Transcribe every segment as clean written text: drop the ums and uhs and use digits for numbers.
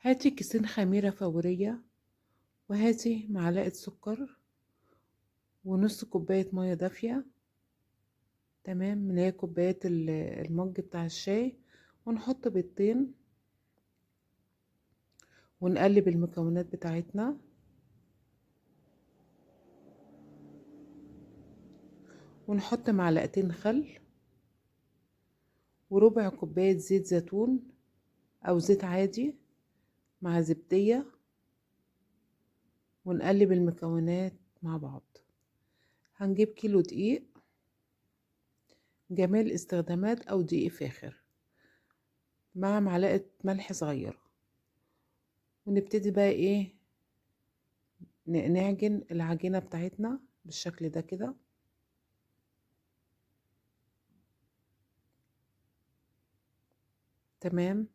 هاتي كيسين خميرة فورية، وهاتي معلقة سكر، ونص كوباية مية دافية. تمام، اللي هي كوباية المج بتاع الشاي. ونحط بيضتين، ونقلب المكونات بتاعتنا. ونحط معلقتين خل، وربع كوباية زيت زيتون أو زيت عادي مع زبدية. ونقلب المكونات مع بعض. هنجيب كيلو دقيق، جميع الاستخدامات أو دقيق فاخر، مع معلقة ملح صغيرة. ونبتدي بقى ايه، نعجن العجينة بتاعتنا بالشكل ده كده. تمام.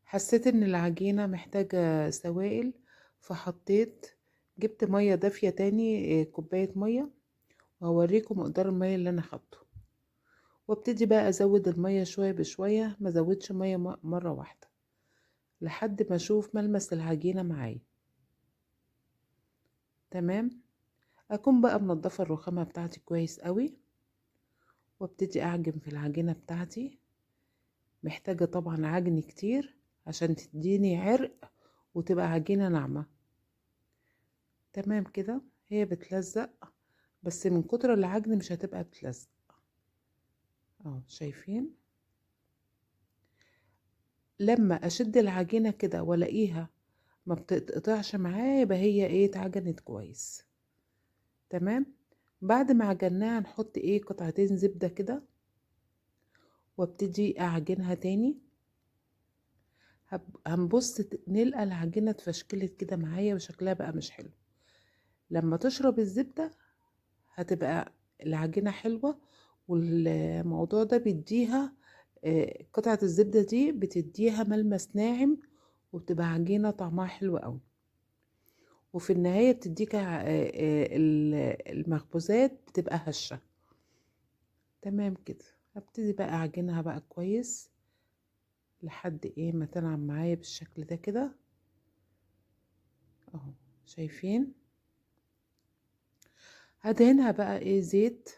حسيت ان العجينة محتاجة سوائل، فحطيت، جبت مية دافية تاني، كوباية مية. وهوريكم مقدار المية اللي انا خدته. وابتدي بقى ازود المية شوية بشوية، ما زودش مية مرة واحدة، لحد ما اشوف ملمس العجينة معايا. تمام. اكون بقى منضفة الرخامة بتاعتي كويس قوي، وابتدي اعجن في العجينة بتاعتي. محتاجة طبعا عجن كتير عشان تديني عرق وتبقى عجينة ناعمة. تمام كده، هي بتلزق، بس من كتر العجن مش هتبقى بتلزق. شايفين؟ لما اشد العجينة كده والاقيها ما بتقطعش معايا، يبقى هي ايه، اتعجنت كويس. تمام. بعد ما عجناها نحط ايه، قطعتين زبدة كده، وابتدي اعجنها تاني. هنبص نلقى العجينة اتفشكلت كده معايا وشكلها بقى مش حلو. لما تشرب الزبدة هتبقى العجينة حلوة. والموضوع ده بيديها، قطعة الزبدة دي بتديها ملمس ناعم، وبتبقى عجينة طعمها حلو قوي. وفي النهاية بتديك المخبوزات بتبقى هشة. تمام كده. هبتدي بقى اعجنها بقى كويس لحد ايه ما تنعم معايا بالشكل ده كده. اهو، شايفين؟ هدهنها بقى ايه، زيت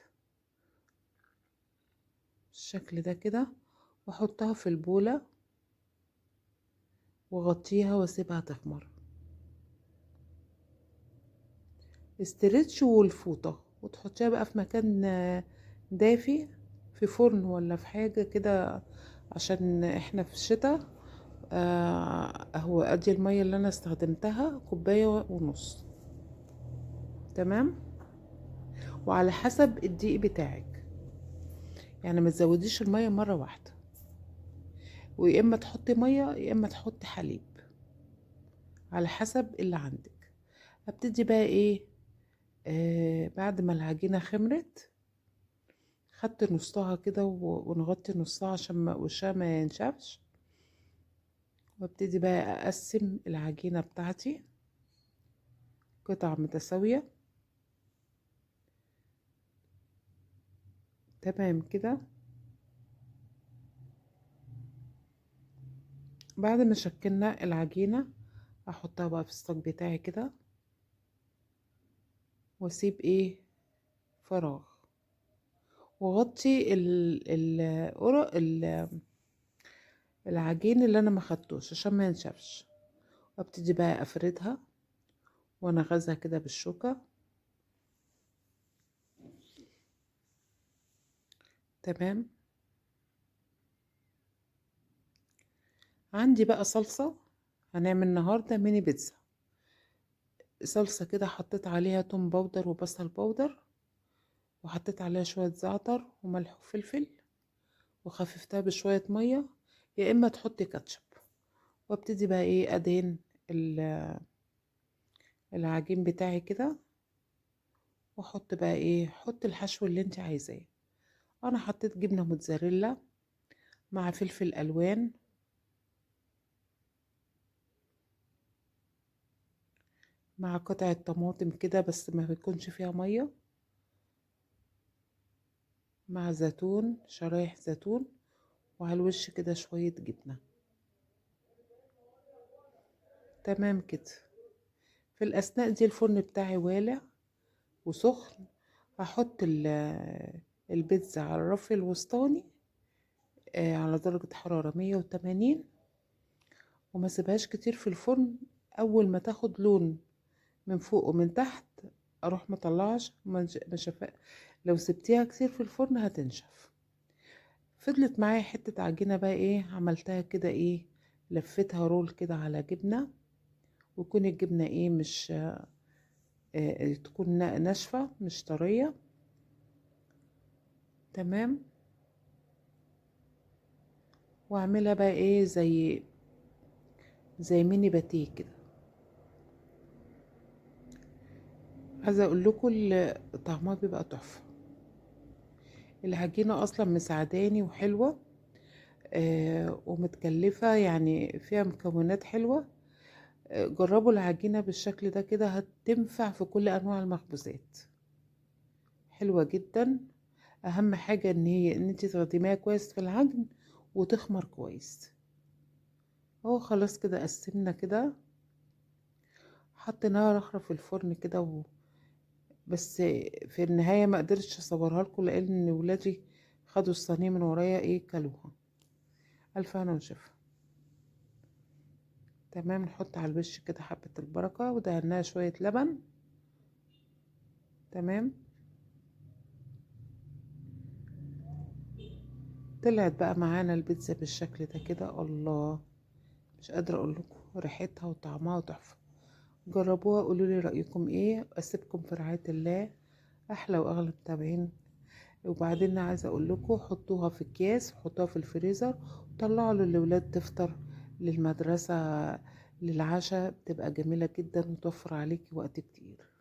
بالشكل ده كده، واحطها في البولة، واغطيها واسيبها تخمر. استرتش والفوطة، وتحطيها بقى في مكان دافي، في فرن ولا في حاجة كده، عشان احنا في الشتاء. اهو ادي المية اللي انا استخدمتها كوباية ونص. تمام. وعلى حسب الدقيق بتاعك، يعني ما تزوديش المية مرة واحدة. ويا اما تحطي مية يا اما تحطي حليب، على حسب اللي عندك. هبتدي بقى ايه، بعد ما العجينة خمرت، خدت نصها كده ونغطي نصها عشان وشها ما ينشفش. وابتدي بقى اقسم العجينة بتاعتي قطع متساوية. تمام كده. بعد ما شكلنا العجينة، احطها بقى في الصاج بتاعي كده، واسيب ايه، فراغ. واغطي العجين اللي انا ما خدتوش عشان ما ينشفش. وابتدي بقى افردها وانغزها كده بالشوكة. تمام. عندي بقى صلصة، هنعمل النهاردة ميني بيتزا. صلصة كده حطيت عليها توم باودر وبصل باودر، وحطيت عليها شوية زعتر وملح وفلفل، وخففتها بشوية مية، يا اما تحطي كاتشب. وابتدي بقى ايه، ادهن العجين بتاعي كده. واحط بقى ايه، حط الحشو اللي انت عايزاه. انا حطيت جبنة موتزاريلا مع فلفل الوان، مع قطعة طماطم كده بس ما بيكونش فيها مية. مع زيتون، شرايح زيتون، وعلى الوش كده شوية جبنة. تمام كده. في الأثناء دي الفرن بتاعي والع وسخن. هحط البيتزا على الرف الوسطاني على درجة حرارة 180، وما سيبهاش كتير في الفرن. أول ما تاخد لون من فوق ومن تحت أروح مطلعش لو سبتيها كتير في الفرن هتنشف. فضلت معايا حتة عجينة بقى ايه، عملتها كده ايه، لفتها رول كده على جبنة، ويكون الجبنة ايه مش تكون ناشفة مش طرية. تمام. واعملها بقى ايه زي ميني باتيه كده. عايزة اقول لكم طعمها بيبقى تحفة. العجينة اصلا مساعداني وحلوة ومتكلفة، يعني فيها مكونات حلوة. جربوا العجينة بالشكل ده كده، هتنفع في كل انواع المخبوزات. حلوة جدا. اهم حاجة ان انت تخدميها كويس في العجن وتخمر كويس. اهو خلاص كده قسمنا كده، حطيناها رخرة في الفرن كده بس في النهاية ما قدرتش اصورها لكم لان ولادي خدوا الصينية من ورايا ايه كلوها. الف هنا وشفا. تمام. نحط على الوش كده حبة البركة ودهناها شوية لبن. تمام. طلعت بقى معانا البيتزا بالشكل ده كده. الله، مش قادرة اقول لكم ريحتها وطعمها تحفة. جربوها قولوا لي رأيكم ايه. اسيبكم في رعاية الله. احلى واغلى متابعين. وبعدين عايزة اقول لكم حطوها في اكياس، حطوها في الفريزر، وطلعوا للولاد تفطر للمدرسة للعشاء، بتبقى جميلة جدا وتوفر عليكي وقت كتير.